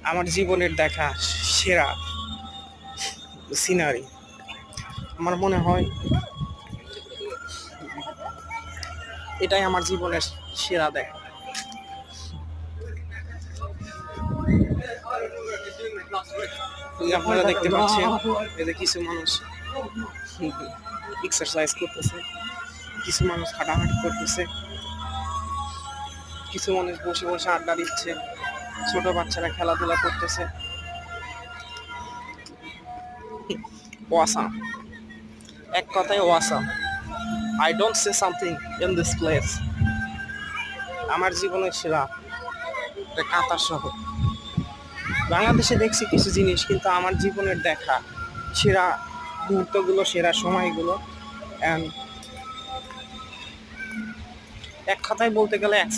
আমার জীবনের দেখা সেরা সিনারি। আমার মনে হয় এটাই আমার জীবনের সেরা দেখা। আপনারা দেখতে পাচ্ছেন এদের কিছু মানুষ এক্সারসাইজ করতেছে, কিছু মানুষ হাঁটাহাঁটি করতেছে, কিছু মানুষ বসে বসে আড্ডা দিচ্ছে, ছোট বাচ্চারা খেলাধুলা করতেছে। ওয়াসাম, এক কথায় awesome. I don't say something in this place. আমার জীবনের সেরা একটা কাতার শহর। বাংলাদেশে দেখছি কিছু জিনিস, কিন্তু আমার জীবনের দেখা সেরা মুহূর্তগুলো, সেরা সময়গুলো, এক কথায় বলতে গেলে